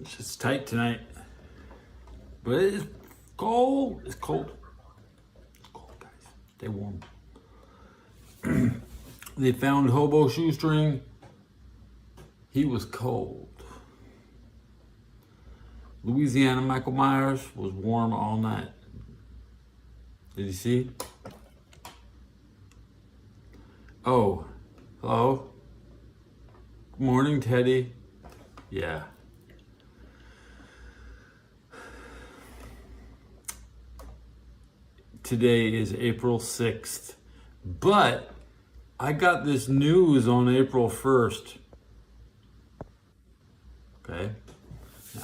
It's tight tonight, but it's cold. It's cold. It's cold, guys. Stay warm. They found Hobo Shoestring. He was cold. Louisiana Michael Myers was warm all night. Did you see? Oh, hello. Good morning, Teddy. Yeah. Today is April 6th, but I got this news on April 1st. Okay?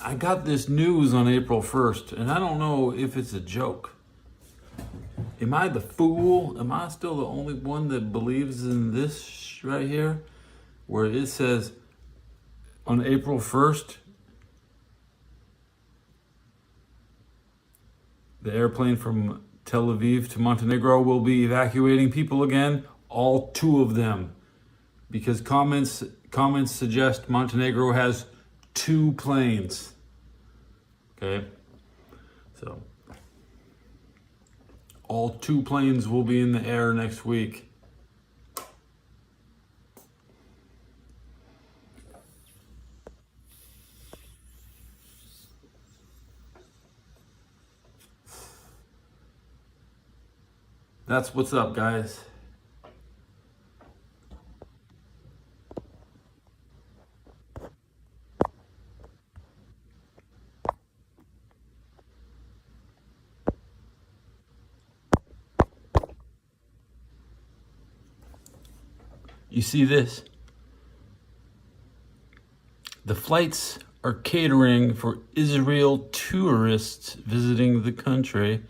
I got this news on April 1st, and I don't know if it's a joke. Am I the fool? Am I still the only one that believes in this right here? Where it says on April 1st, the airplane from Tel Aviv to Montenegro will be evacuating people again, all two of them. Because comments suggest Montenegro has two planes. Okay? So all two planes will be in the air next week. That's what's up, guys. You see this? The flights are catering for Israel tourists visiting the country.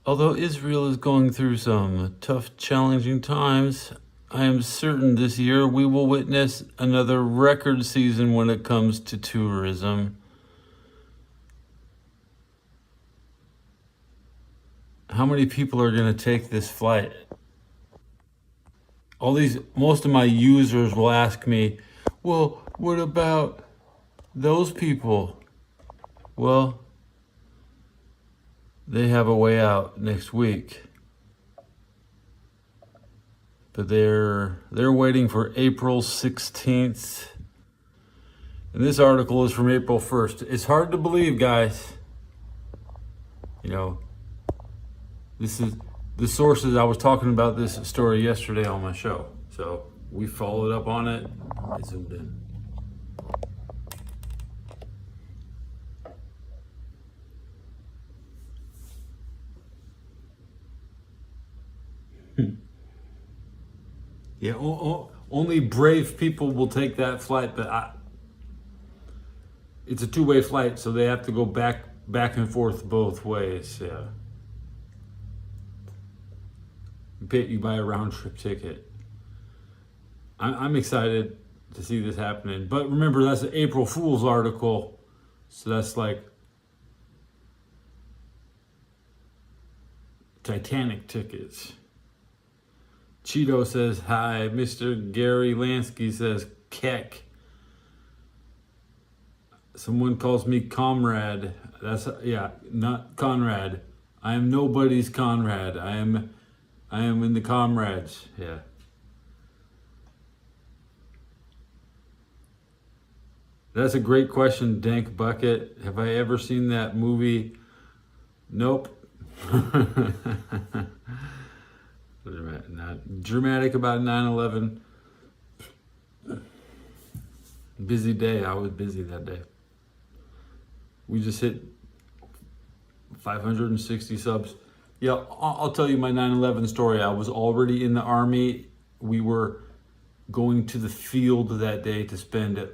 Although Israel is going through some tough, challenging times, I am certain this year we will witness another record season when it comes to tourism. How many people are going to take this flight? Most of my users will ask me, well, what about those people? Well, they have a way out next week. But they're waiting for April 16th. And this article is from April 1st. It's hard to believe, guys. You know, this is the sources. I was talking about this story yesterday on my show. So we followed up on it. I zoomed in. Yeah, only brave people will take that flight, but it's a two-way flight, so they have to go back and forth both ways. Yeah, you buy a round-trip ticket. I'm excited to see this happening, but remember that's an April Fool's article, so that's like Titanic tickets. Cheeto says hi. Mr. Gary Lansky says keck. Someone calls me comrade. Not Conrad. I am nobody's Conrad. I am in the comrades. Yeah. That's a great question, Dank Bucket. Have I ever seen that movie? Nope. Not dramatic about 9/11. Busy day. I was busy that day. We just hit 560 subs. Yeah, I'll tell you my 9/11 story. I was already in the Army. We were going to the field that day to spend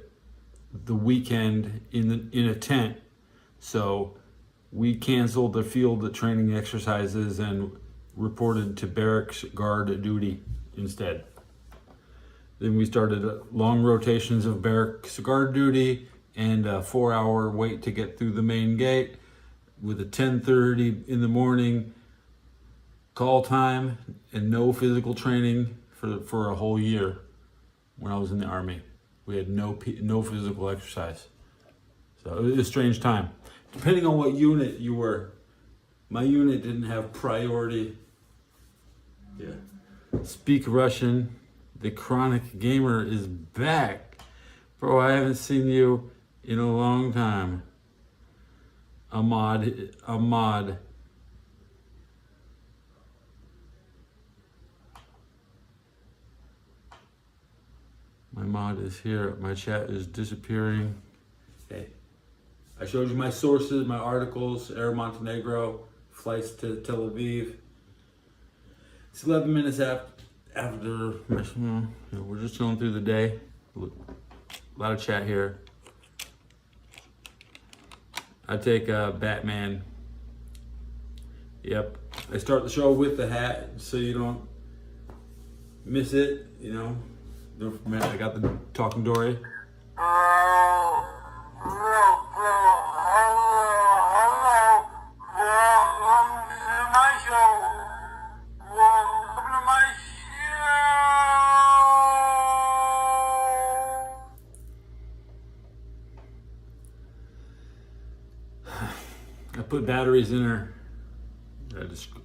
the weekend in a tent. So we canceled the field training exercises and reported to barracks guard duty instead. Then we started long rotations of barracks guard duty and a 4-hour wait to get through the main gate with a 10:30 in the morning call time and no physical training for a whole year when I was in the Army. We had no physical exercise. So it was a strange time. Depending on what unit you were, my unit didn't have priority. Yeah. Speak Russian. The Chronic Gamer is back. Bro, I haven't seen you in a long time. Ahmad. My mod is here. My chat is disappearing. Hey, I showed you my sources, my articles, Air Montenegro, flights to Tel Aviv. It's 11 minutes after we're just going through the day. A lot of chat here. I take Batman. Yep. I start the show with the hat so you don't miss it, you know. I got the talking Dory. I put batteries in her.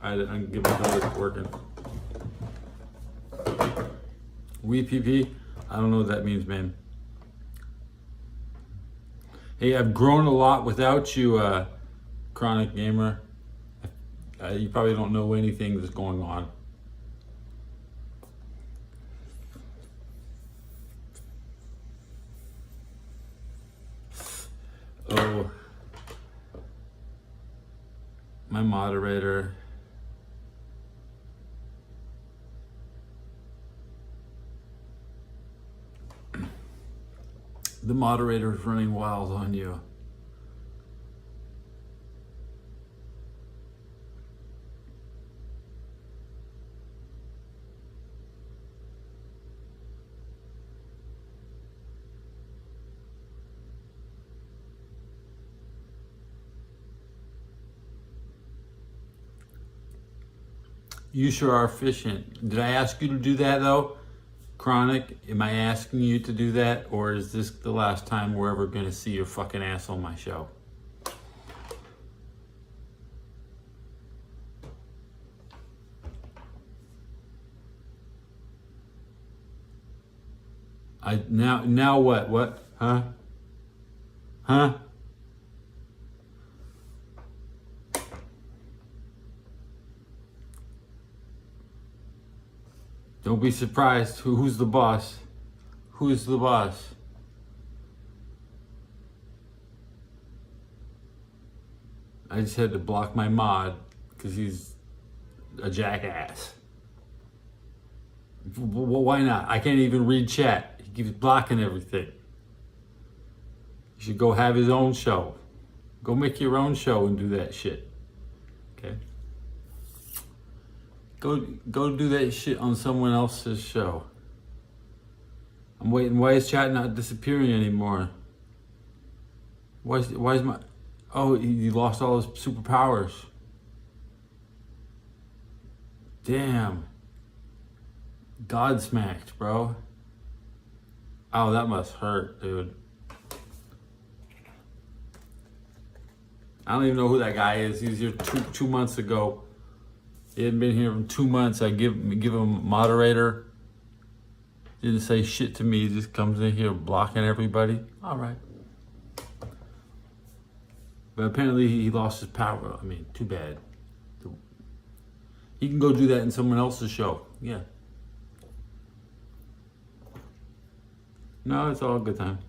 I give my daughter working. WePP, I don't know what that means, man. Hey, I've grown a lot without you, Chronic Gamer. You probably don't know anything that's going on. Oh, my moderator. The moderator is running wild on you. You sure are efficient. Did I ask you to do that though? Chronic, am I asking you to do that, or is this the last time we're ever gonna see your fucking ass on my show? Now what? What? Huh? Huh? Don't be surprised. Who's the boss? Who's the boss? I just had to block my mod because he's a jackass. Why not? I can't even read chat. He keeps blocking everything. He should go have his own show. Go make your own show and do that shit. Okay? Go do that shit on someone else's show. I'm waiting. Why is chat not disappearing anymore? Why is my... Oh, he lost all his superpowers. Damn. God smacked, bro. Oh, that must hurt, dude. I don't even know who that guy is. He was here two months ago. He hadn't been here in 2 months. I give him a moderator. Didn't say shit to me. He just comes in here blocking everybody. All right. But apparently he lost his power. I mean, too bad. He can go do that in someone else's show. Yeah. No, it's all a good time.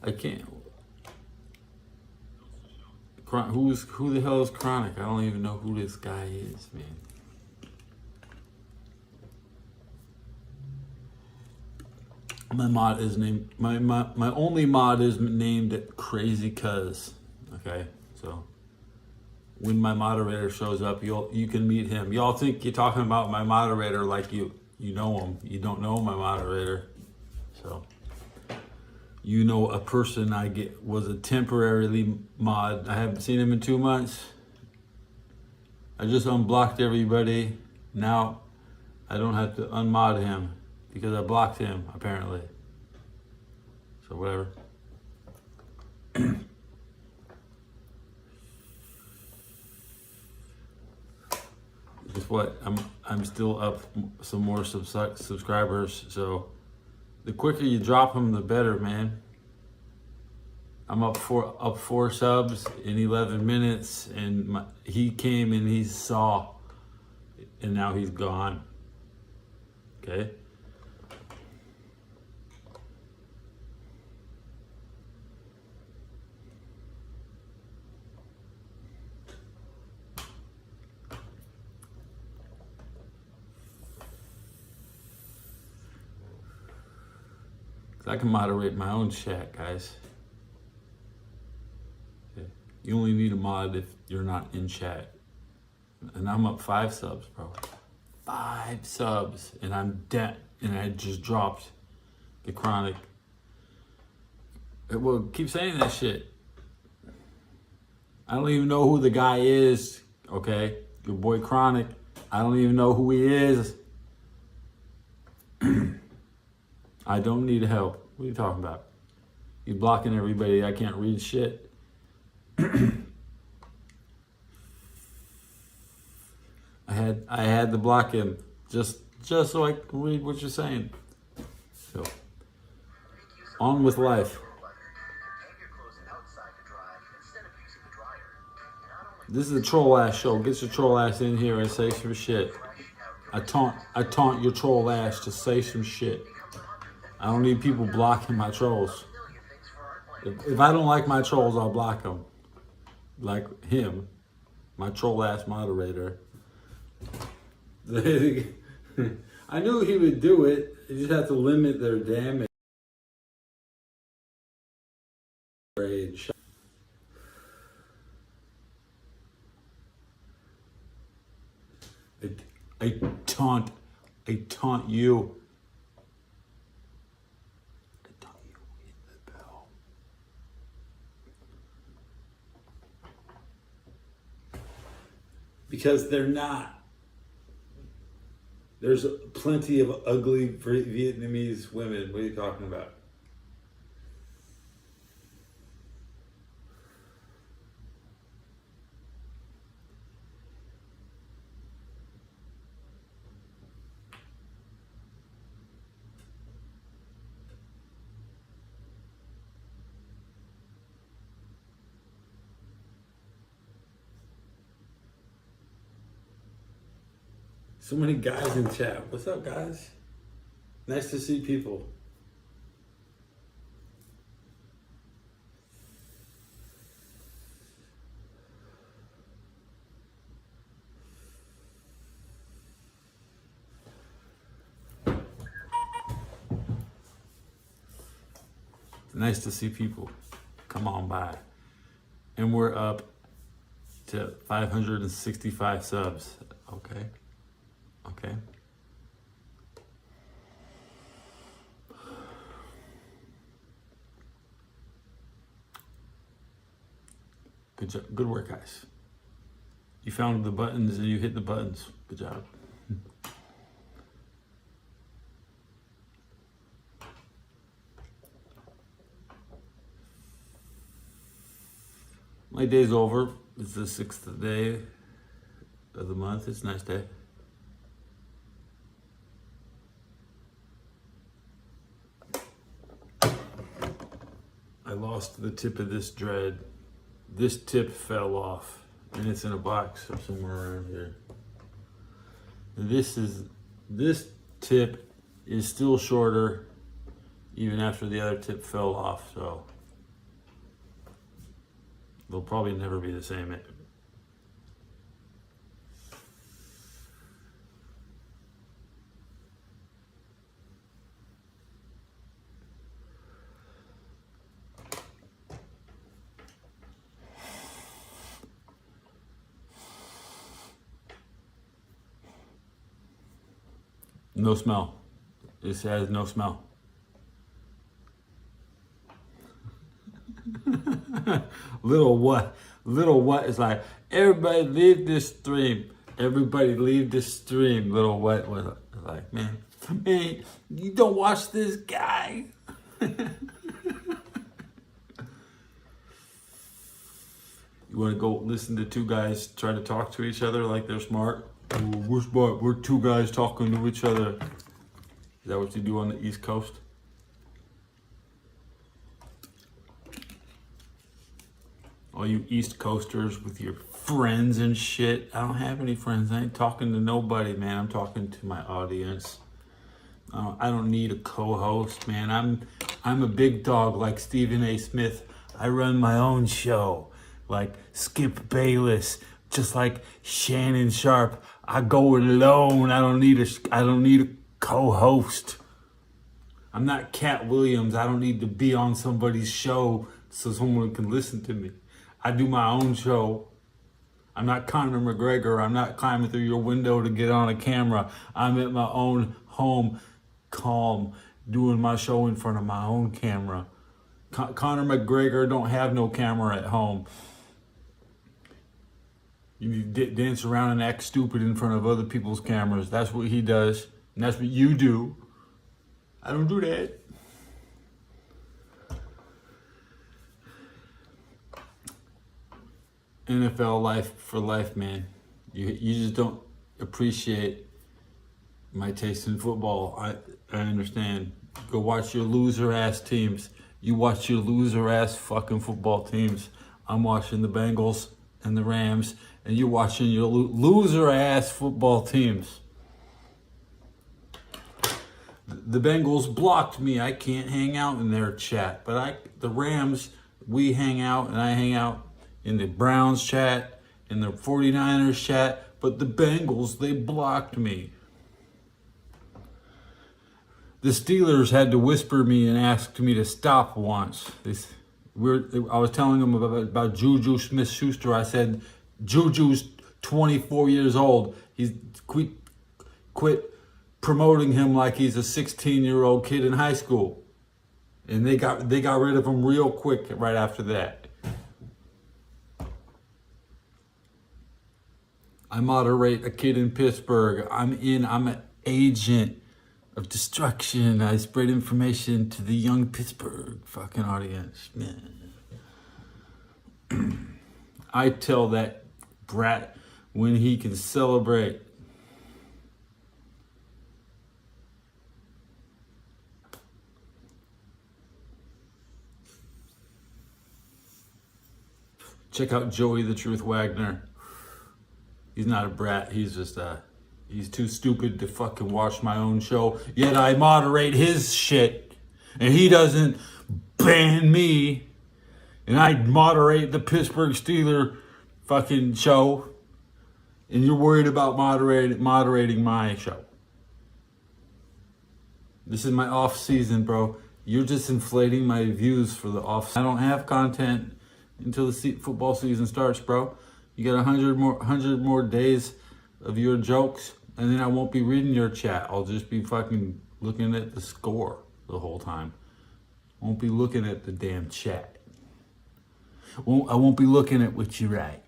I can't. Who the hell is Chronic? I don't even know who this guy is, man. My mod is named my only mod is named Crazy Cuz. Okay, so when my moderator shows up, you can meet him. Y'all think you're talking about my moderator like you know him. You don't know my moderator, so. You know, a person was a temporarily mod. I haven't seen him in 2 months. I just unblocked everybody. Now I don't have to unmod him because I blocked him, apparently. So whatever. Guess what? I'm still up some more subscribers. So the quicker you drop them, the better, man. I'm up four subs in 11 minutes, and he came and he saw, and now he's gone. Okay. I can moderate my own chat, guys. Okay. You only need a mod if you're not in chat. And I'm up 5 subs, bro. 5 subs, and I'm dead. And I just dropped the Chronic. Well, keep saying that shit. I don't even know who the guy is. Okay, your boy Chronic. I don't even know who he is. I don't need help. What are you talking about? He's blocking everybody. I can't read shit. I had to block him just so I can read what you're saying. So on with life. This is a troll ass show. Get your troll ass in here and say some shit. I taunt your troll ass to say some shit. I don't need people blocking my trolls. If I don't like my trolls, I'll block them. Like him, my troll ass moderator. I knew he would do it. You just have to limit their damage. I taunt you. Because they're not. There's plenty of ugly Vietnamese women. What are you talking about? So many guys in chat. What's up, guys? Nice to see people. Nice to see people. Come on by. And we're up to 565 subs. Okay. Okay. Good job. Good work, guys. You found the buttons and you hit the buttons. Good job. My day's over. It's the 6th day of the month. It's a nice day. I lost the tip of this dread. This tip fell off, and it's in a box somewhere around here. This tip is still shorter, even after the other tip fell off. So they'll probably never be the same. No smell. This has no smell. Little what is like, everybody leave this stream. Everybody leave this stream. Little what was Like, man, you don't watch this guy. You want to go listen to two guys try to talk to each other like they're smart? Oh, we're smart. We're two guys talking to each other. Is that what you do on the East Coast? All you East Coasters with your friends and shit. I don't have any friends. I ain't talking to nobody, man. I'm talking to my audience. I don't need a co-host, man. I'm a big dog like Stephen A. Smith. I run my own show. Like Skip Bayless, just like Shannon Sharp. I go alone. I don't need a co-host. I'm not Cat Williams. I don't need to be on somebody's show so someone can listen to me. I do my own show. I'm not Conor McGregor. I'm not climbing through your window to get on a camera. I'm at my own home, calm, doing my show in front of my own camera. Conor McGregor don't have no camera at home. You dance around and act stupid in front of other people's cameras. That's what he does. And that's what you do. I don't do that. NFL life for life, man. You just don't appreciate my taste in football. I understand. Go watch your loser ass teams. You watch your loser ass fucking football teams. I'm watching the Bengals and the Rams, and you're watching your loser ass football teams. The Bengals blocked me. I can't hang out in their chat, but the Rams, we hang out, and I hang out in the Browns chat, in the 49ers chat, but the Bengals, they blocked me. The Steelers had to whisper me and ask me to stop once. I was telling them about Juju Smith-Schuster. I said, Juju's 24 years old. He's quit promoting him like he's a 16-year-old kid in high school. And they got rid of him real quick right after that. I moderate a kid in Pittsburgh. I'm an agent of destruction. I spread information to the young Pittsburgh fucking audience, man. I tell that brat when he can celebrate. Check out Joey the Truth Wagner. He's not a brat. He's just he's too stupid to fucking watch my own show. Yet I moderate his shit. And he doesn't ban me. And I moderate the Pittsburgh Steelers fucking show. And you're worried about moderating my show. This is my off season, bro. You're just inflating my views for the off. I don't have content until the football season starts, bro. You got 100 more days of your jokes, and then I won't be reading your chat. I'll just be fucking looking at the score the whole time. Won't be looking at the damn chat. I won't be looking at what you write.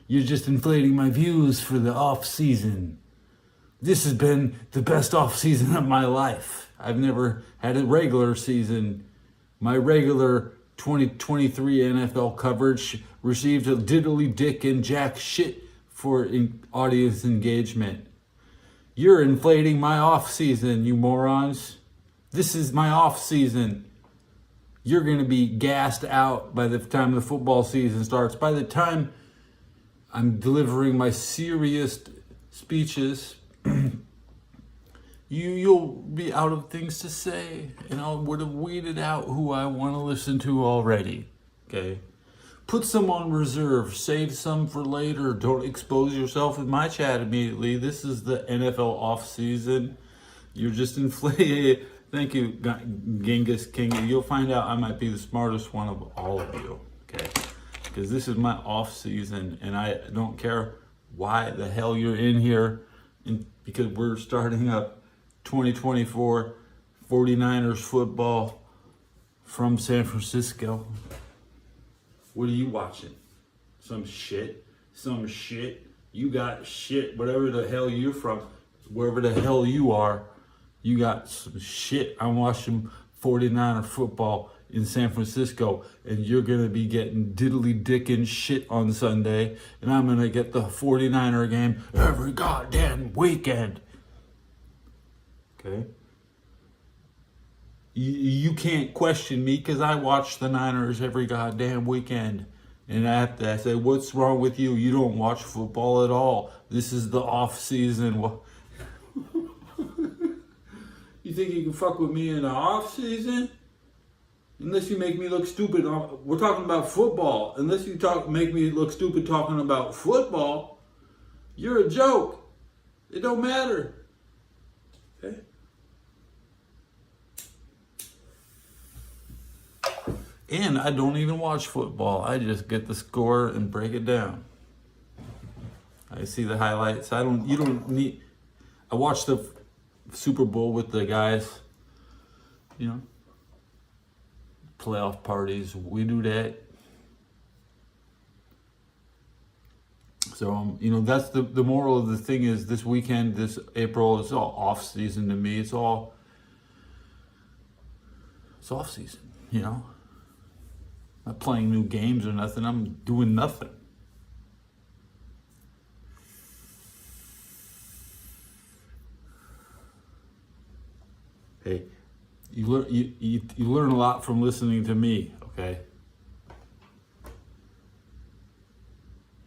You're just inflating my views for the off season. This has been the best off season of my life. I've never had a regular season. My regular 2023 NFL coverage received a diddly dick and jack shit for audience engagement. You're inflating my off season, you morons. This is my off season. You're going to be gassed out by the time the football season starts. By the time I'm delivering my serious speeches, you'll be out of things to say, and I would have weeded out who I want to listen to already. Okay? Put some on reserve. Save some for later. Don't expose yourself in my chat immediately. This is the NFL off season. You're just inflated. Thank you, Genghis King. You'll find out I might be the smartest one of all of you. Okay? Because this is my off season, and I don't care why the hell you're in here, because we're starting up 2024 49ers football from San Francisco. What are you watching? Some shit? You got shit, whatever the hell you're from. wherever the hell you are, you got some shit. I'm watching 49er football in San Francisco, and you're going to be getting diddly dickin' shit on Sunday, and I'm going to get the 49er game every goddamn weekend. Okay? You can't question me because I watch the Niners every goddamn weekend. And I say, what's wrong with you? You don't watch football at all. This is the off season. You think you can fuck with me in the off season? Unless you make me look stupid. We're talking about football. Unless you make me look stupid talking about football, you're a joke. It don't matter. Okay? And I don't even watch football. I just get the score and break it down. I see the highlights. I watch the Super Bowl with the guys, playoff parties. We do that. So, that's the moral of the thing is this weekend, this April, it's all off season to me. It's off season, Not playing new games or nothing. I'm doing nothing. Hey, you learn a lot from listening to me, okay?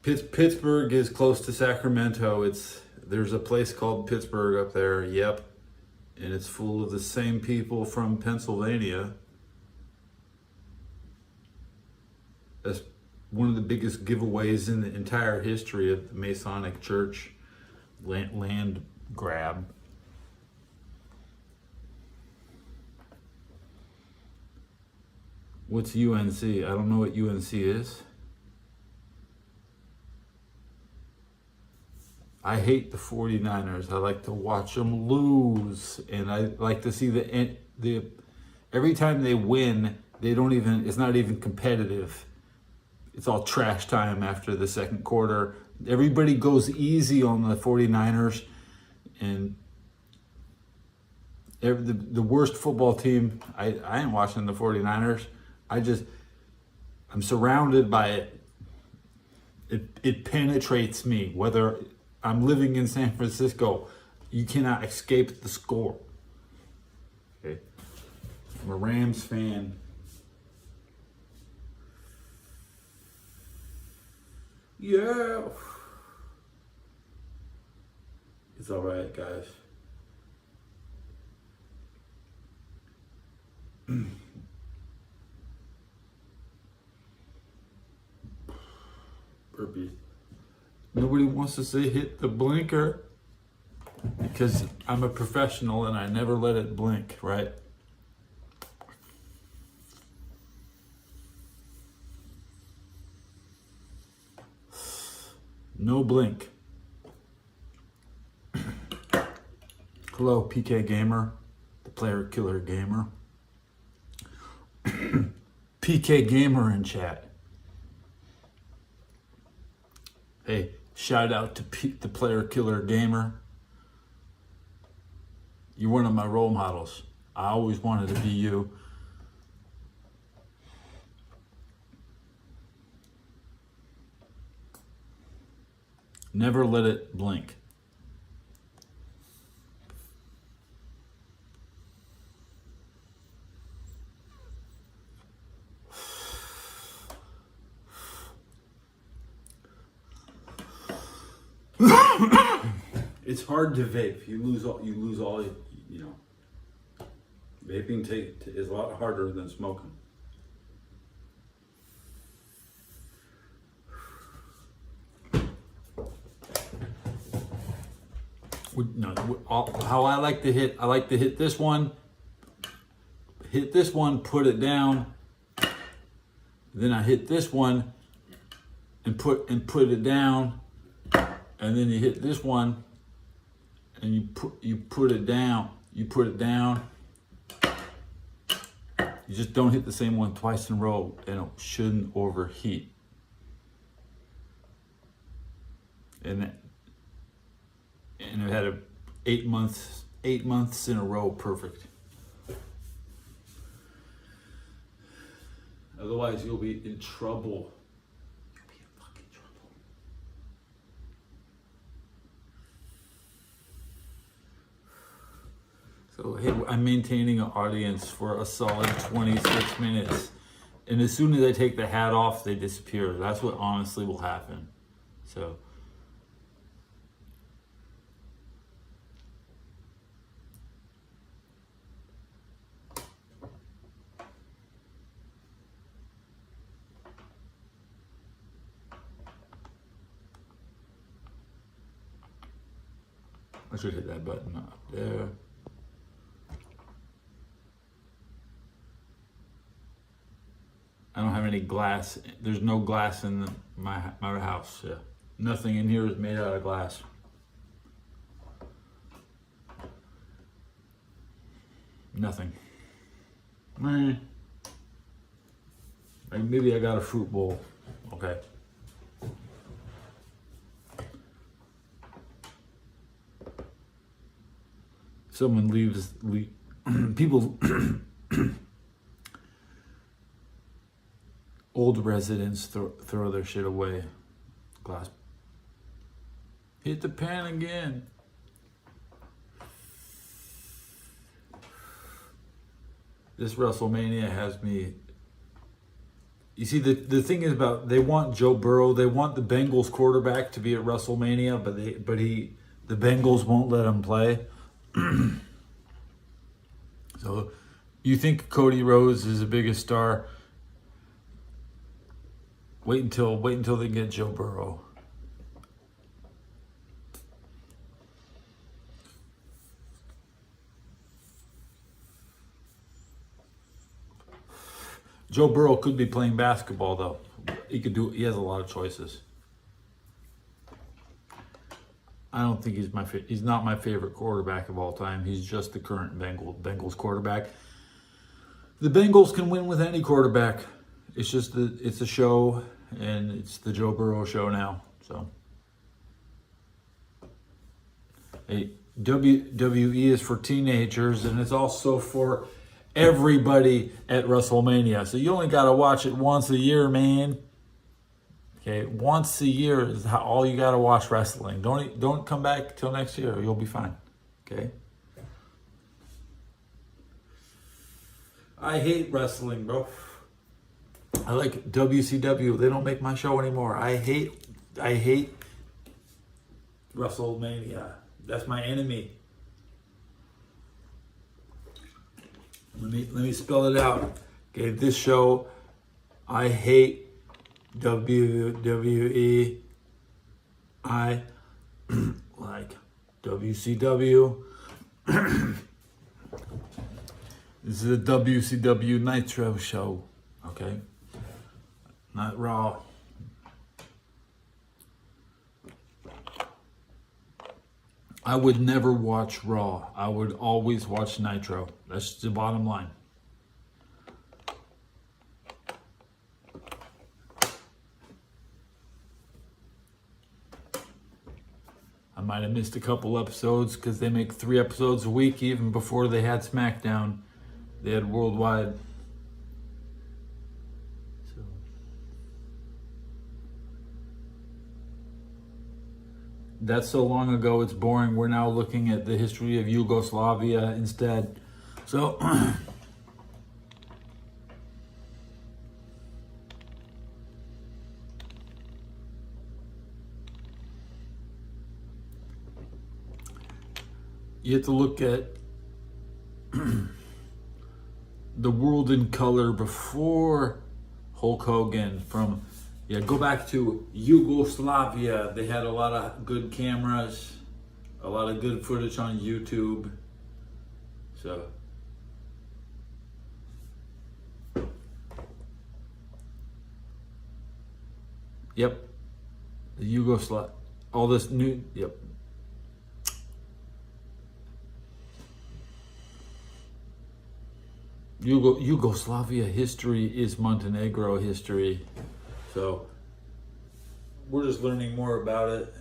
Pittsburgh is close to Sacramento. There's a place called Pittsburgh up there, yep. And it's full of the same people from Pennsylvania. That's one of the biggest giveaways in the entire history of the Masonic Church land grab. What's UNC? I don't know what UNC is. I hate the 49ers. I like to watch them lose. And I like to see the every time they win, it's not even competitive. It's all trash time after the second quarter. Everybody goes easy on the 49ers. And the worst football team, I ain't watching the 49ers. I'm surrounded by it. It penetrates me. Whether I'm living in San Francisco, you cannot escape the score. Okay. I'm a Rams fan. Yeah. It's all right, guys. Burpees. Nobody wants to say hit the blinker because I'm a professional and I never let it blink, right? No blink. Hello, PK Gamer, the player killer gamer. PK Gamer in chat. Hey, shout out to the player killer gamer. You're one of my role models. I always wanted to be you. Never let it blink. It's hard to vape. You lose all. Vaping is a lot harder than smoking. How I like to hit. I like to hit this one. Hit this one. Put it down. Then I hit this one, and put it down. And then you hit this one, and you put it down. You put it down. You just don't hit the same one twice in a row, and it shouldn't overheat. And it had 8 months in a row, perfect. Otherwise, you'll be in trouble. You'll be in fucking trouble. So, hey, I'm maintaining an audience for a solid 26 minutes. And as soon as I take the hat off, they disappear. That's what honestly will happen. So, I should hit that button up there. I don't have any glass. There's no glass in my house. Yeah. Nothing in here is made out of glass. Nothing. Like maybe I got a fruit bowl. Okay. Someone leaves people old residents throw their shit away. Glass. Hit the pan again. This WrestleMania has me. You see, the thing is about, they want Joe Burrow, they want the Bengals quarterback to be at WrestleMania, but the Bengals won't let him play. So, you think Cody Rhodes is the biggest star? Wait until they get Joe Burrow. Joe Burrow could be playing basketball though. He has a lot of choices. I don't think he's not my favorite quarterback of all time. He's just the current Bengals quarterback. The Bengals can win with any quarterback. It's just it's a show, and it's the Joe Burrow show now. So, hey, WWE is for teenagers, and it's also for everybody at WrestleMania. So you only got to watch it once a year, man. Okay, once a year is all you got to watch wrestling. Don't come back till next year. You'll be fine. Okay. I hate wrestling, bro. I like WCW. They don't make my show anymore. I hate WrestleMania. That's my enemy. Let me spell it out. Okay, this show, I hate WWE. I like WCW. This is a WCW Nitro show. Okay. Not Raw. I would never watch Raw. I would always watch Nitro. That's the bottom line. I might have missed a couple episodes because they make 3 episodes a week. Even before they had SmackDown, they had Worldwide. So that's so long ago, it's boring. We're now looking at the history of Yugoslavia instead. So you have to look at the world in color before Hulk Hogan. Go back to Yugoslavia. They had a lot of good cameras, a lot of good footage on YouTube. So yep, the all this new, yep. Yugoslavia history is Montenegro history. So we're just learning more about it.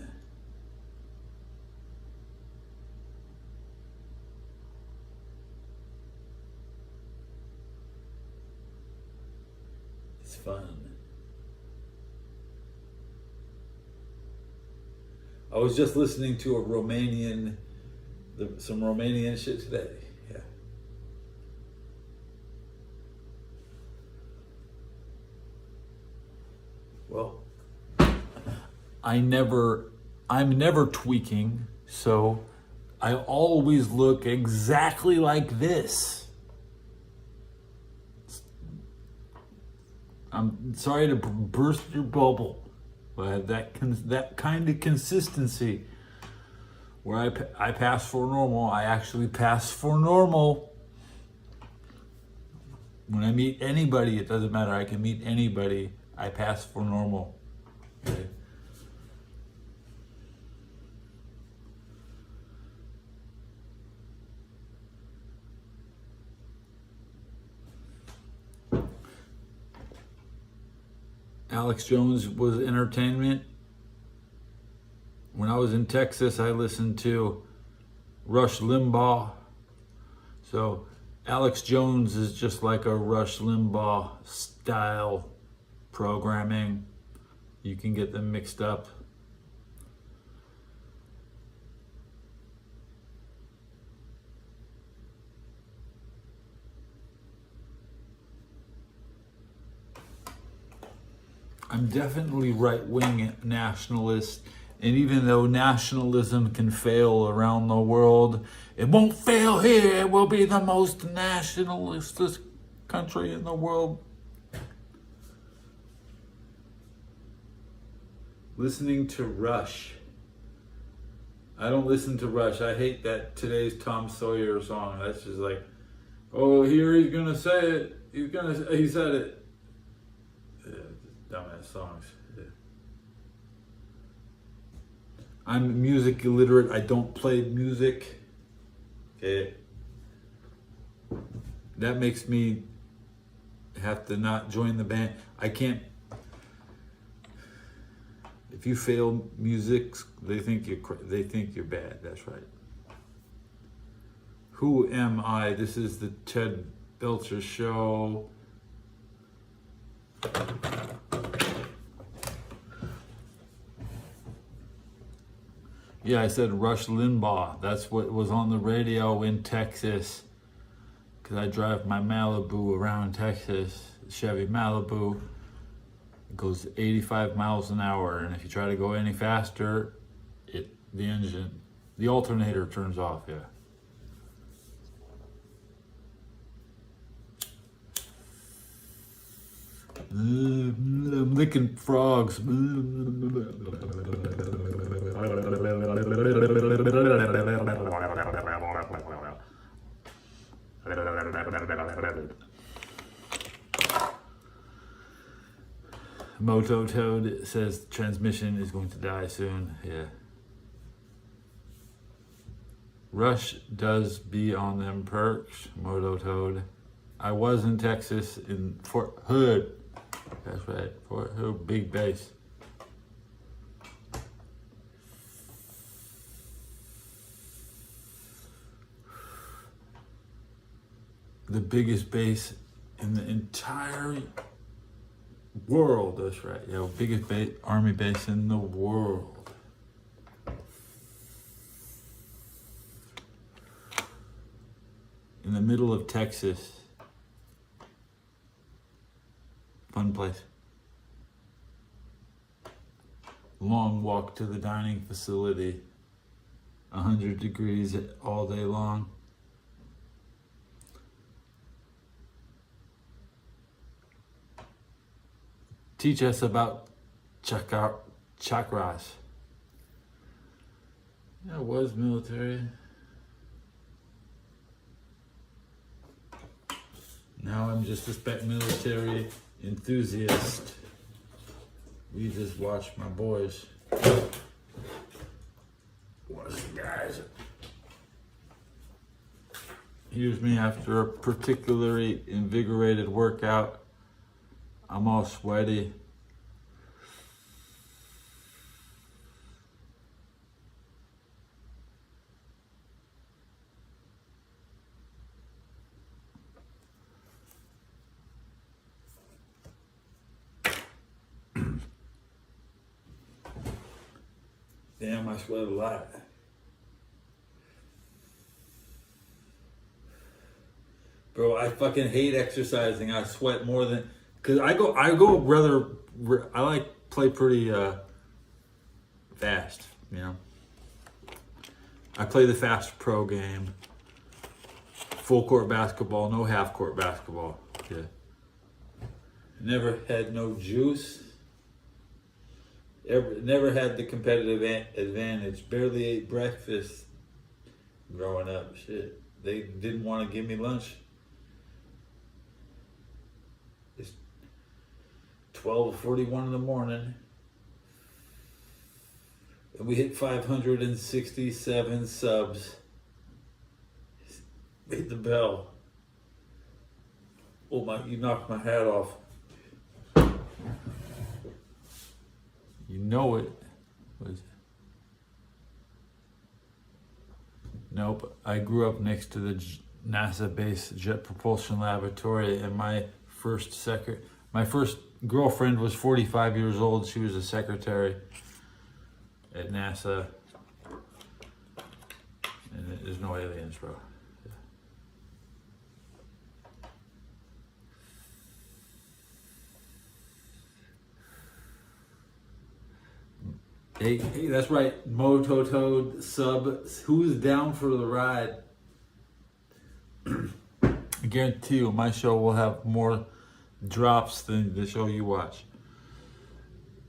fun. I was just listening to some Romanian shit today. Yeah. Well, I'm never tweaking, so I always look exactly like this. I'm sorry to burst your bubble, but I have that kind of consistency where I pass for normal. I actually pass for normal. When I meet anybody, it doesn't matter. I can meet anybody. I pass for normal. Okay. Alex Jones was entertainment. When I was in Texas, I listened to Rush Limbaugh. So Alex Jones is just like a Rush Limbaugh style programming. You can get them mixed up. I'm definitely right-wing nationalist, and even though nationalism can fail around the world, it won't fail here. It will be the most nationalist country in the world. Listening to Rush. I don't listen to Rush. I hate that today's Tom Sawyer song. That's just like, oh, here he's gonna say it. He said it. Dumbass songs. Yeah. I'm music illiterate. I don't play music. Okay. That makes me have to not join the band. I can't. If you fail music, they think you're bad. That's right. Who am I? This is the Ted Belcher Show. Yeah, I said Rush Limbaugh. That's what was on the radio in Texas. Because I drive my Malibu around Texas, Chevy Malibu. It goes 85 miles an hour. And if you try to go any faster, the alternator turns off, yeah. I'm licking frogs. Moto Toad says transmission is going to die soon. Yeah. Rush does be on them perks, Moto Toad. I was in Texas in Fort Hood. That's right, Fort Hood, big base. The biggest base in the entire world. That's right. Yeah, biggest army base in the world. In the middle of Texas. Fun place. Long walk to the dining facility. 100 degrees all day long. Teach us about chakras. Yeah, I was military. Now I'm just a military enthusiast. We just watch my boys. Watch the guys. Here's me after a particularly invigorated workout. I'm all sweaty. Damn, I sweat a lot. Bro, I fucking hate exercising. I sweat more than, cause I go rather. I like play pretty fast. You know. I play the fast pro game. Full court basketball, no half court basketball. Yeah. Never had no juice. Never had the competitive advantage. Barely ate breakfast growing up. Shit. They didn't want to give me lunch. It's 12:41 in the morning. And we hit 567 subs. Hit the bell. Oh my, you knocked my hat off. You know it. What is it? Nope. I grew up next to the NASA-based Jet Propulsion Laboratory, and my first girlfriend was 45 years old. She was a secretary at NASA. And there's no aliens, bro. Hey, that's right. Mototoad sub. Who's down for the ride? I guarantee you, my show will have more drops than the show you watch.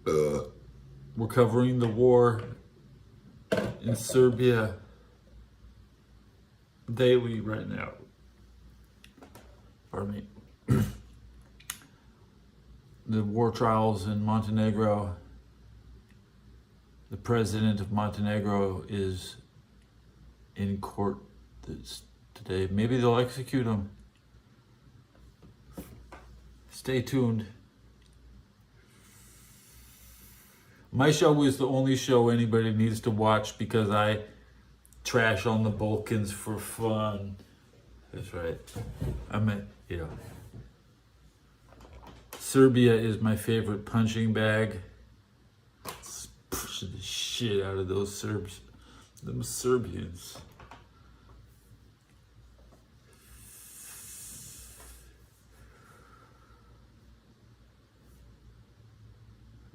We're covering the war in Serbia daily right now. Pardon me. The war trials in Montenegro. The president of Montenegro is in court today. Maybe they'll execute him. Stay tuned. My show is the only show anybody needs to watch because I trash on the Balkans for fun. That's right. I meant, Serbia is my favorite punching bag. The shit out of those Serbs, them Serbians.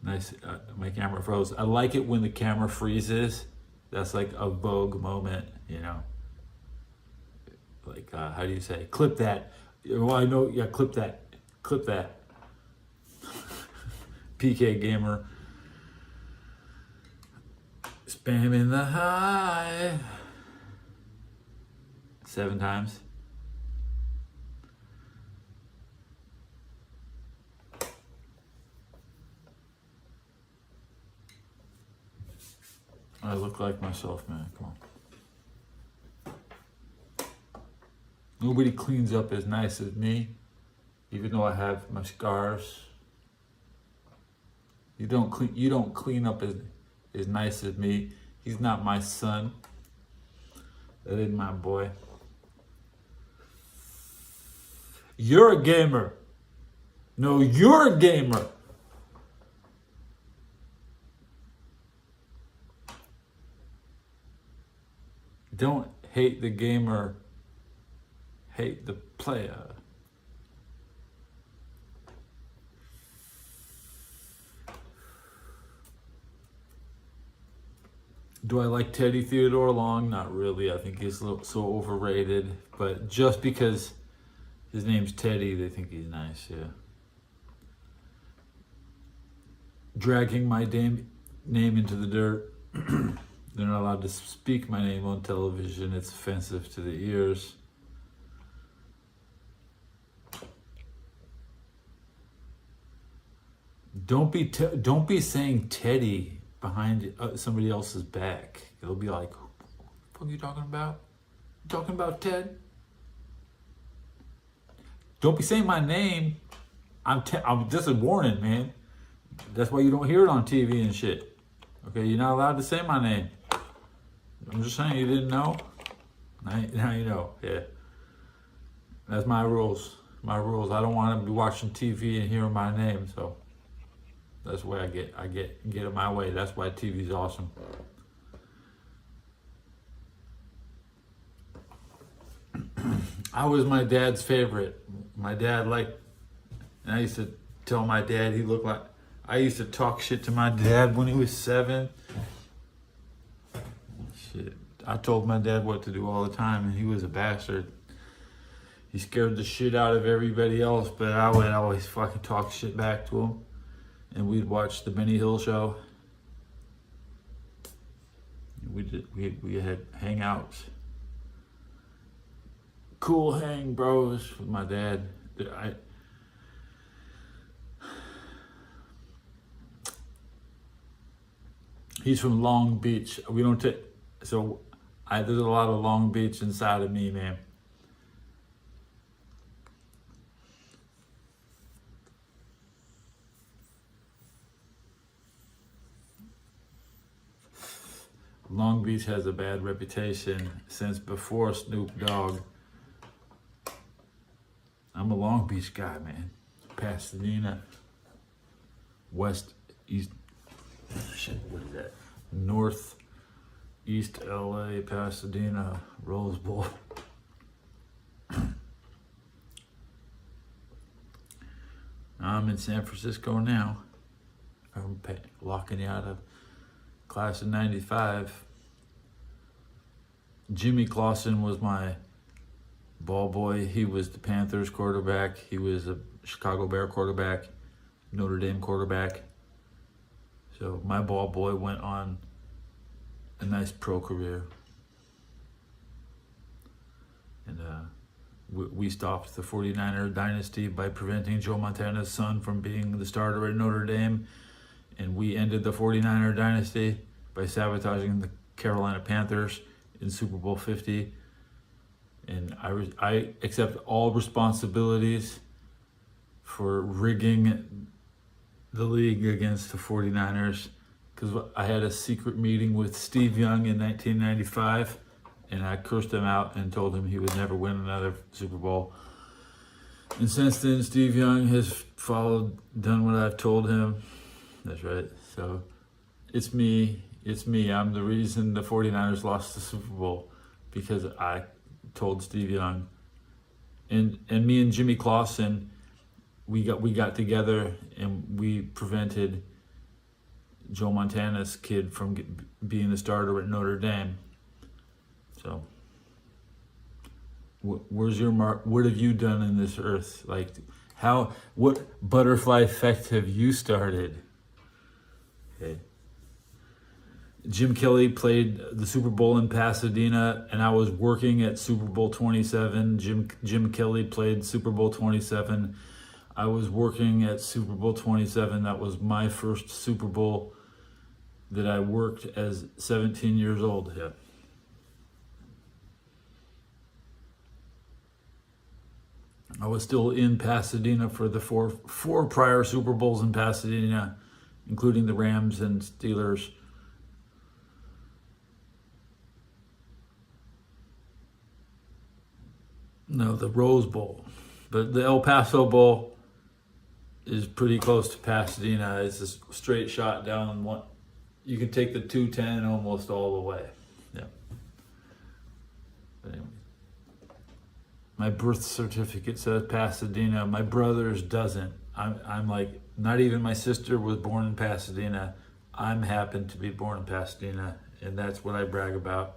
Nice, my camera froze. I like it when the camera freezes. That's like a Vogue moment, Like, how do you say? Clip that. Well, I know, yeah, clip that. Clip that. PK Gamer. Spamming the high 7 times. I look like myself, man. Come on. Nobody cleans up as nice as me, even though I have my scars. You don't clean up as nice as me. He's not my son. That ain't my boy. You're a gamer. No, you're a gamer. Don't hate the gamer. Hate the player. Do I like Teddy Theodore Long? Not really. I think he's so overrated. But just because his name's Teddy, they think he's nice, yeah. Dragging my name into the dirt. They're not allowed to speak my name on television. It's offensive to the ears. Don't be saying Teddy behind somebody else's back. They'll be like, "What the fuck are you talking about? You talking about Ted?" Don't be saying my name. I'm just a warning, man. That's why you don't hear it on TV and shit. Okay, you're not allowed to say my name. I'm just saying, you didn't know. Now you know. Yeah, that's my rules. My rules. I don't want to be watching TV and hearing my name, so that's the way I get it my way. That's why TV's awesome. I was my dad's favorite. My dad liked, and I used to tell my dad he looked like, I used to talk shit to my dad when he was 7. Shit. I told my dad what to do all the time, and he was a bastard. He scared the shit out of everybody else, but I would always fucking talk shit back to him. And we'd watch the Benny Hill show. We had hangouts. Cool hang bros with my dad. He's from Long Beach. We don't take, so there's a lot of Long Beach inside of me, man. Long Beach has a bad reputation since before Snoop Dogg. I'm a Long Beach guy, man. Pasadena, West, East, shit, what is that? North, East LA, Pasadena, Rose Bowl. I'm in San Francisco now. I'm locking you out of class of 95. Jimmy Clausen was my ball boy. He was the Panthers quarterback. He was a Chicago Bear quarterback, Notre Dame quarterback. So my ball boy went on a nice pro career. And we stopped the 49er dynasty by preventing Joe Montana's son from being the starter at Notre Dame. And we ended the 49er dynasty by sabotaging the Carolina Panthers in Super Bowl 50. And I accept all responsibilities for rigging the league against the 49ers, because I had a secret meeting with Steve Young in 1995, and I cursed him out and told him he would never win another Super Bowl. And since then, Steve Young has done what I've told him. That's right. So it's me. I'm the reason the 49ers lost the Super Bowl, because I told Steve Young. And me and Jimmy Clausen, we got together and we prevented Joe Montana's kid from being the starter at Notre Dame. So where's your mark? What have you done in this earth? Like, what butterfly effect have you started? Okay. Jim Kelly played the Super Bowl in Pasadena, and I was working at Super Bowl 27. Jim Kelly played Super Bowl 27. I was working at Super Bowl 27. That was my first Super Bowl that I worked as 17 years old. Yeah. I was still in Pasadena for the four prior Super Bowls in Pasadena, including the Rams and Steelers. No, the Rose Bowl. But the El Paso Bowl is pretty close to Pasadena. It's a straight shot down one. You can take the 210 almost all the way. Yeah. But anyway. My birth certificate says Pasadena. My brother's doesn't. I'm like, not even my sister was born in Pasadena. I'm happened to be born in Pasadena, and that's what I brag about.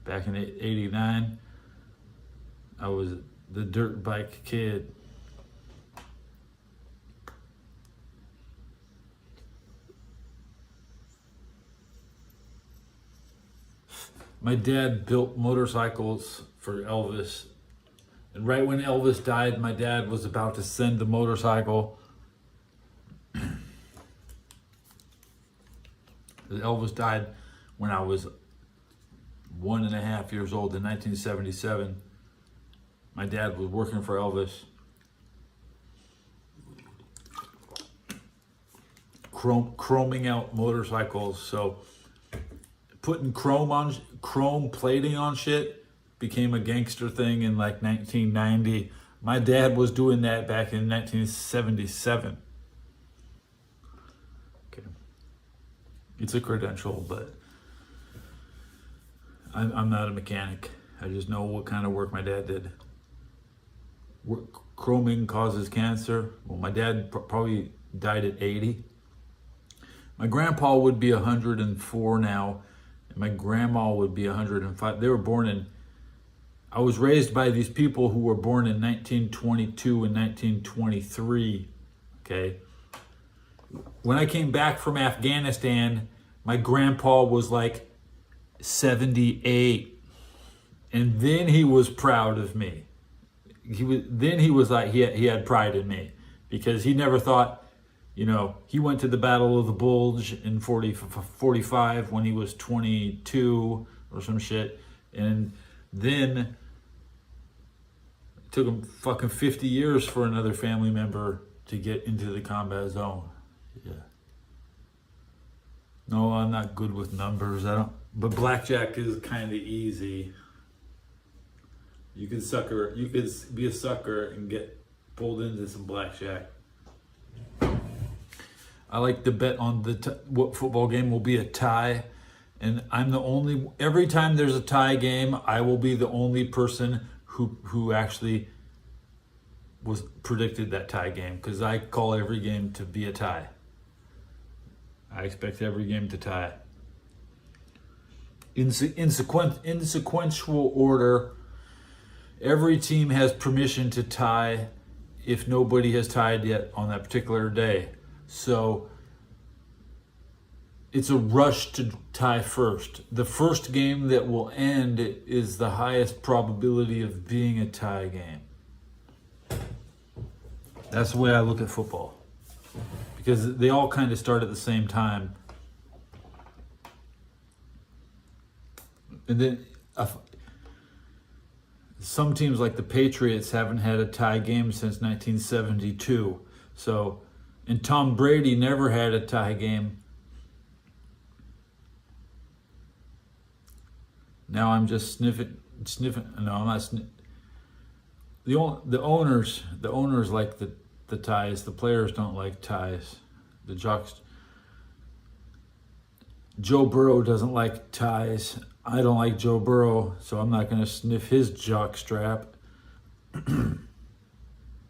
Back in '89, I was the dirt bike kid. My dad built motorcycles for Elvis. And right when Elvis died, my dad was about to send the motorcycle. Elvis died when I was 1.5 years old in 1977. My dad was working for Elvis. Chroming out motorcycles. So putting chrome plating on shit became a gangster thing in like 1990. My dad was doing that back in 1977. Okay. It's a credential, but I'm not a mechanic. I just know what kind of work my dad did. Chroming causes cancer. Well, my dad probably died at 80. My grandpa would be 104 now, and my grandma would be 105. They were born in, I was raised by these people who were born in 1922 and 1923, okay? When I came back from Afghanistan, my grandpa was like 78, and then he was proud of me. He was like, he had pride in me, because he never thought, you know, he went to the Battle of the Bulge in 45 when he was 22 or some shit, and then it took him fucking 50 years for another family member to get into the combat zone. Yeah. No, I'm not good with numbers. But blackjack is kind of easy. You could be a sucker and get pulled into some blackjack. I like to bet on what football game will be a tie, and every time there's a tie game, I will be the only person who actually was predicted that tie game, because I call every game to be a tie. I expect every game to tie. In sequential order, every team has permission to tie if nobody has tied yet on that particular day. So it's a rush to tie first. The first game that will end is the highest probability of being a tie game. That's the way I look at football, because they all kind of start at the same time. And then some teams like the Patriots haven't had a tie game since 1972. So, and Tom Brady never had a tie game. Now I'm just sniffing. No, I'm not sniffing. The owners like the ties. The players don't like ties. The jocks. Joe Burrow doesn't like ties. I don't like Joe Burrow, so I'm not going to sniff his jock strap.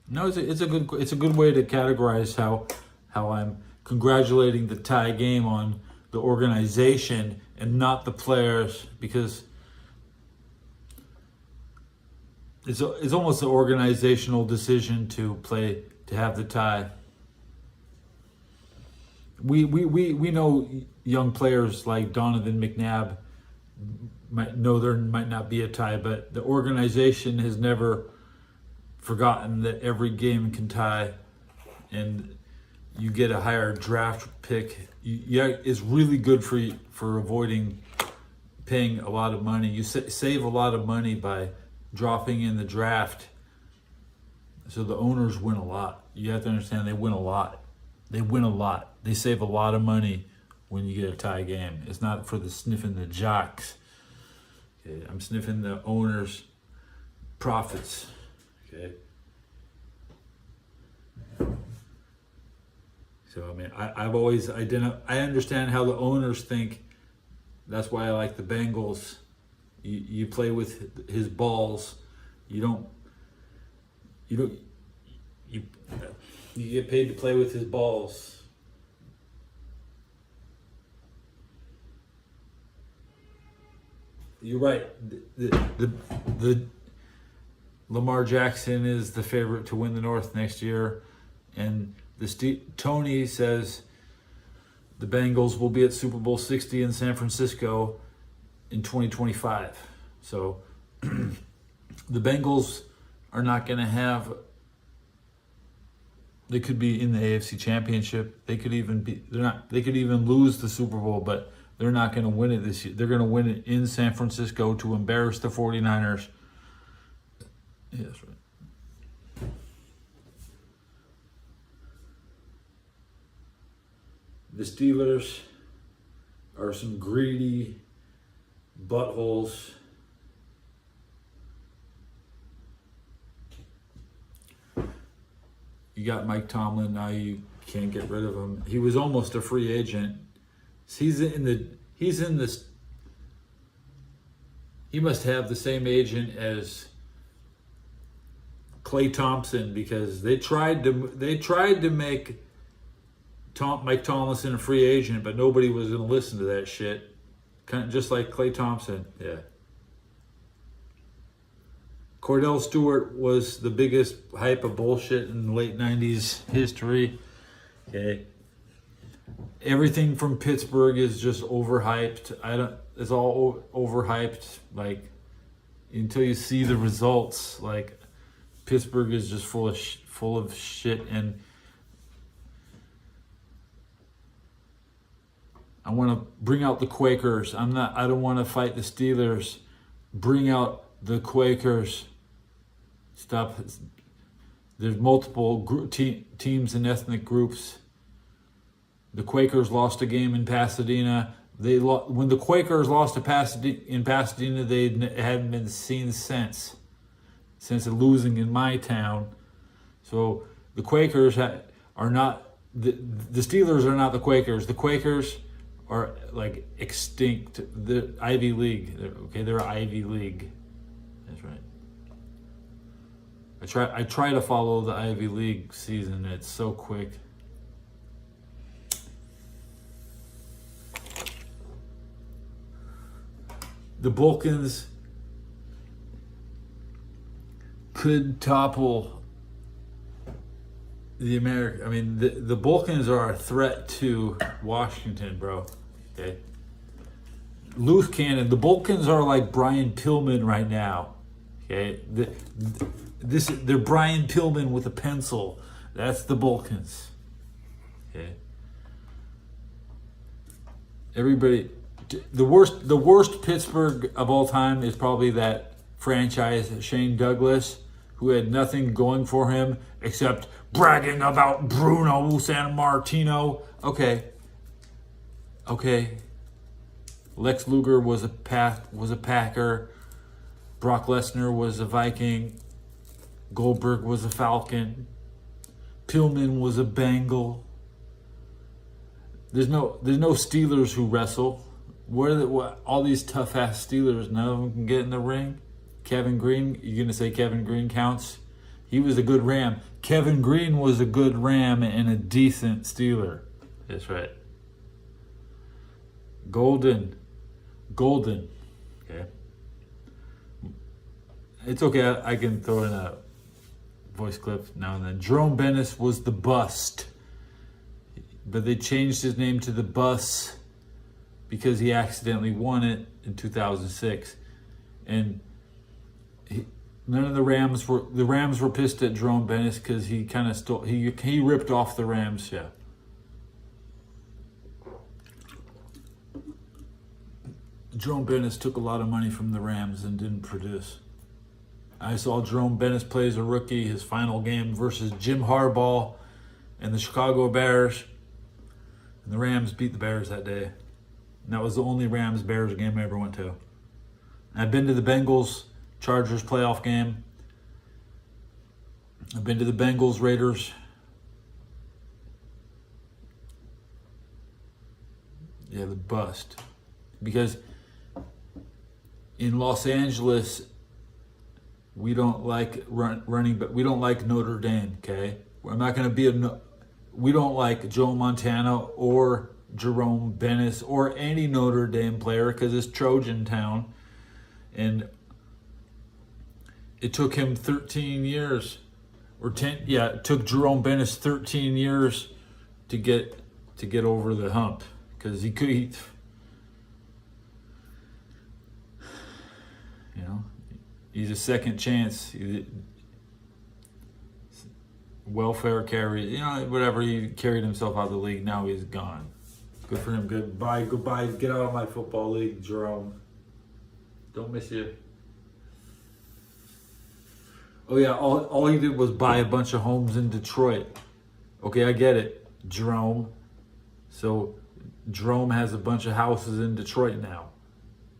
No, it's a good way to categorize how I'm congratulating the tie game on the organization and not the players, because it's almost an organizational decision to have the tie. We know young players like Donovan McNabb might not be a tie, but the organization has never forgotten that every game can tie, and you get a higher draft pick. It's really good for avoiding paying a lot of money. You save a lot of money by dropping in the draft, so the owners win a lot. You have to understand, they win a lot. They save a lot of money when you get a tie game. It's not for the sniffing the jocks. Okay, I'm sniffing the owners' profits. Okay. So I mean, I've always I understand how the owners think. That's why I like the Bengals. You play with his balls. You get paid to play with his balls. You're right. The Lamar Jackson is the favorite to win the North next year, and Tony says the Bengals will be at Super Bowl 60 in San Francisco in 2025. So the Bengals are not going to have. They could be in the AFC Championship. They could even be. They're not. They could even lose the Super Bowl, but they're not going to win it this year. They're going to win it in San Francisco to embarrass the 49ers. Yeah, that's right. The Steelers are some greedy buttholes. You got Mike Tomlin, now you can't get rid of him. He was almost a free agent. He's in this. he must have the same agent as Clay Thompson, because they tried to make Mike Tomlinson a free agent, but nobody was going to listen to that shit. Kind of just like Clay Thompson. Yeah. Cordell Stewart was the biggest hype of bullshit in late 90s history. Okay. Everything from Pittsburgh is just overhyped. It's all overhyped. Like, until you see the results, like, Pittsburgh is just full of shit. And I want to bring out the Quakers. I don't want to fight the Steelers. Bring out the Quakers. Stop. There's multiple teams and ethnic groups. The Quakers lost a game in Pasadena. When the Quakers lost in Pasadena, they hadn't been seen since losing in my town. So the Quakers are not the Steelers are not the Quakers. The Quakers are like extinct. The Ivy League. They're Ivy League. That's right. I try to follow the Ivy League season. It's so quick. The Vulcans could topple the American. I mean, the Vulcans are a threat to Washington, bro. Okay. Loose cannon. The Vulcans are like Brian Pillman right now. Okay. They're Brian Pillman with a pencil. That's the Vulcans. Okay. Everybody. The worst Pittsburgh of all time is probably that franchise, Shane Douglas, who had nothing going for him except bragging about Bruno Sammartino. Okay. Lex Luger was a Packer. Brock Lesnar was a Viking. Goldberg was a Falcon. Pillman was a Bengal. There's no Steelers who wrestle. What all these tough ass Steelers, none of them can get in the ring. Kevin Green, you're gonna say Kevin Green counts? He was a good Ram. Kevin Green was a good Ram and a decent Steeler. That's right. Golden. Okay. It's okay. I can throw in a voice clip now and then. Jerome Bennis was the bust, but they changed his name to the Bus because he accidentally won it in 2006, and none of the Rams were pissed at Jerome Bennis because he kind of stole. He ripped off the Rams. Yeah. Jerome Bennis took a lot of money from the Rams and didn't produce. I saw Jerome Bennis play as a rookie, his final game versus Jim Harbaugh and the Chicago Bears. And the Rams beat the Bears that day. And that was the only Rams-Bears game I ever went to. I've been to the Bengals-Chargers playoff game. I've been to the Bengals-Raiders. Yeah, the bust. Because in Los Angeles, we don't like running, but we don't like Notre Dame, okay? I'm not going to be we don't like Joe Montana or Jerome Bennis or any Notre Dame player because it's Trojan Town. And it took him 13 years it took Jerome Bennis 13 years to get over the hump because he's a second chance. Welfare carry, whatever. He carried himself out of the league. Now he's gone. Good for him. Goodbye. Get out of my football league, Jerome. Don't miss you. Oh yeah, all he did was buy a bunch of homes in Detroit. Okay, I get it, Jerome. So Jerome has a bunch of houses in Detroit now.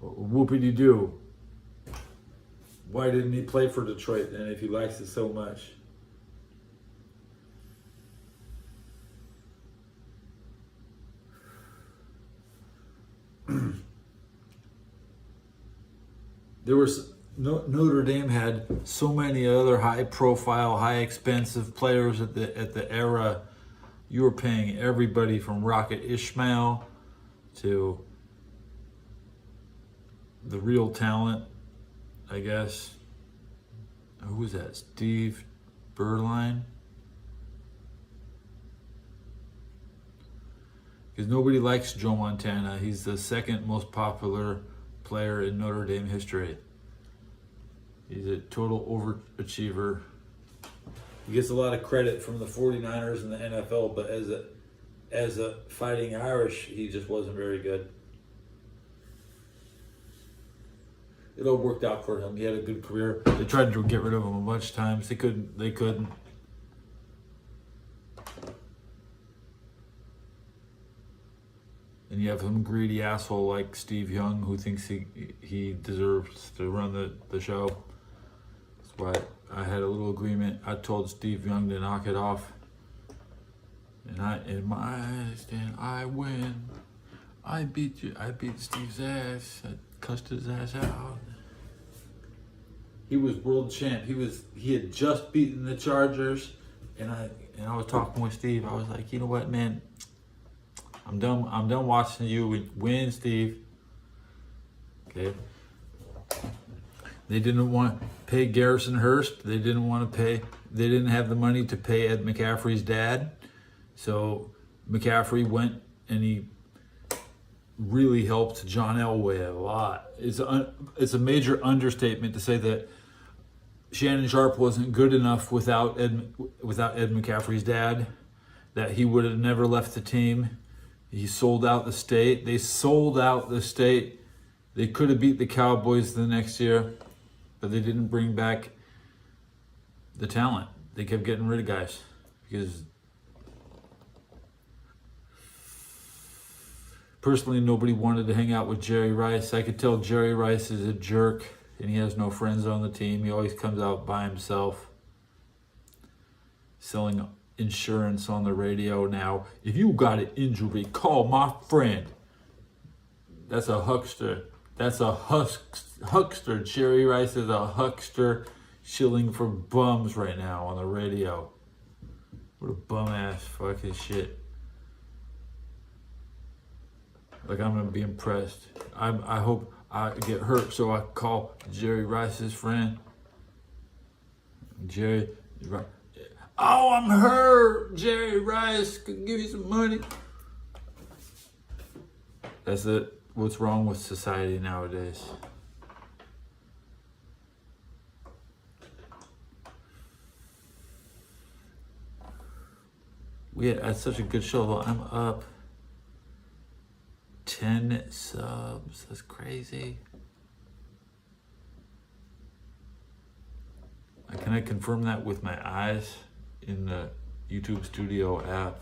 Whoopity-doo. Why didn't he play for Detroit then if he likes it so much? there was Notre Dame had so many other high profile, high expensive players at the era. You were paying everybody from Rocket Ismail to the real talent, I guess. Who was that? Steve Berline? Because nobody likes Joe Montana. He's the second most popular player in Notre Dame history. He's a total overachiever. He gets a lot of credit from the 49ers and the NFL, but as a fighting Irish, he just wasn't very good. It all worked out for him. He had a good career. They tried to get rid of him a bunch of times. They couldn't. And you have some greedy asshole like Steve Young who thinks he deserves to run the show. That's why I had a little agreement. I told Steve Young to knock it off. And in my eyes, then I win. I beat you. I beat Steve's ass. I cussed his ass out. He was world champ. He had just beaten the Chargers, and I was talking with Steve. I was like, you know what, man? I'm done watching you win, Steve. Okay. They didn't want to pay Garrison Hurst. They didn't have the money to pay Ed McCaffrey's dad. So McCaffrey went and he really helped John Elway a lot. It's a major understatement to say that Shannon Sharpe wasn't good enough without Ed McCaffrey's dad, that he would have never left the team. He sold out the state. They sold out the state. They could have beat the Cowboys the next year, but they didn't bring back the talent. They kept getting rid of guys because personally, nobody wanted to hang out with Jerry Rice. I could tell Jerry Rice is a jerk and he has no friends on the team. He always comes out by himself, selling insurance on the radio now. If you got an injury, call my friend. That's a huckster. That's a huckster. Jerry Rice is a huckster shilling for bums right now on the radio. What a bum ass fucking shit. Like, I'm gonna be impressed. I hope I get hurt so I call Jerry Rice's friend. Jerry, oh, I'm hurt. Jerry Rice could give you some money. That's it. What's wrong with society nowadays? We had such a good show. I'm up 10 subs. That's crazy. Can I confirm that with my eyes in the YouTube Studio app?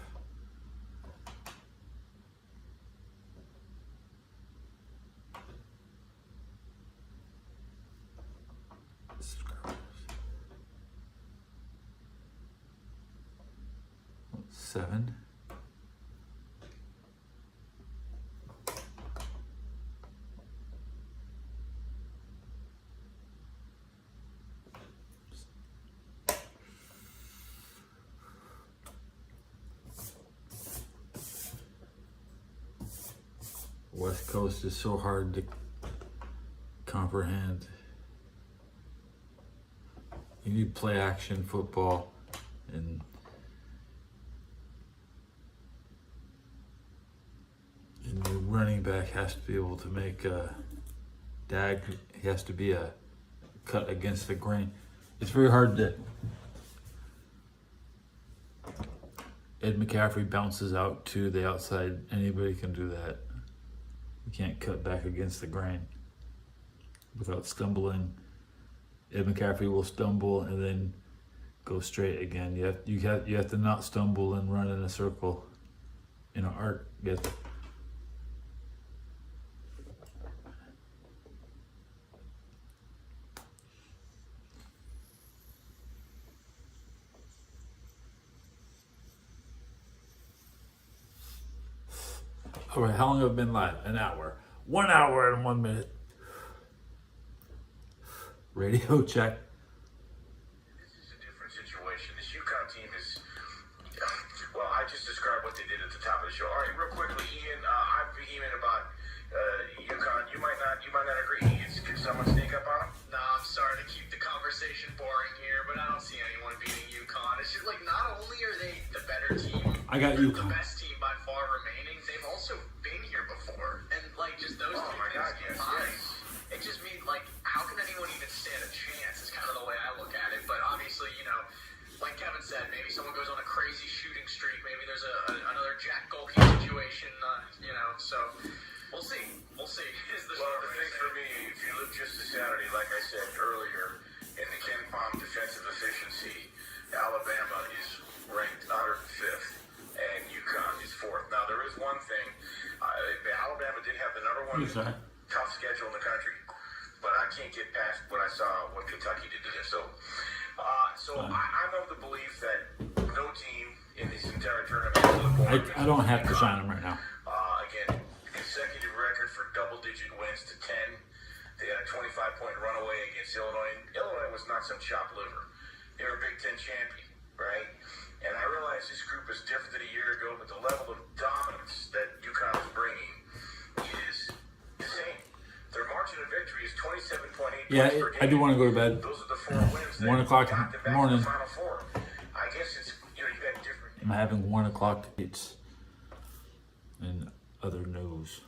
Seven. West Coast is so hard to comprehend. You need play action football, and the running back has to be able to make a dag. He has to be a cut against the grain. It's very hard to. Ed McCaffrey bounces out to the outside. Anybody can do that. You can't cut back against the grain without stumbling. Ed McCaffrey will stumble and then go straight again. You have to not stumble and run in a circle. In an art, All right, how long have I been live? An hour. 1 hour and 1 minute. Radio check. This is a different situation. This UConn team is, well, I just described what they did at the top of the show. All right, real quickly, Ian, I'm vehement about UConn. You might not agree. Can someone sneak up on them? No, I'm sorry to keep the conversation boring here, but I don't see anyone beating UConn. It's just like not only are they the better team, I got the UConn. best team by far remaining, they've also been here before. And like just those Oh two my things God, yes, combined, yes. it just means like how can anyone even stand a chance is kind of the way I look at it. But obviously, you know, like Kevin said, maybe someone goes on a crazy shooting streak, maybe there's another Jack Golke situation, you know, so we'll see. We'll see. Is the Well, the thing for me, if you look just to Saturday, like I said earlier, in the Ken Palm defensive efficiency, Alabama is ranked 105th, and UConn is 4th. Now, there is one thing. Alabama did have the number one Who's that? tough schedule in the country, but I can't get past what I saw what Kentucky did to them. So I'm of the belief that no team in this entire tournament is to the point. I don't have to shine them right now. Again, consecutive record for double-digit wins to 10. They had a 25-point runaway against Illinois. Illinois was not some chopped liver. They were a Big Ten champion, right? And I realize this group is different than a year ago, but the level of dominance that UConn is bringing is the same. Their margin of victory is 27.8 Yeah, points per game. I do want to go to bed. Those are the 4 wins. 1 o'clock got them back morning. to the Final Four. I guess it's, you know, you got different. I'm having 1 o'clock dates and other news.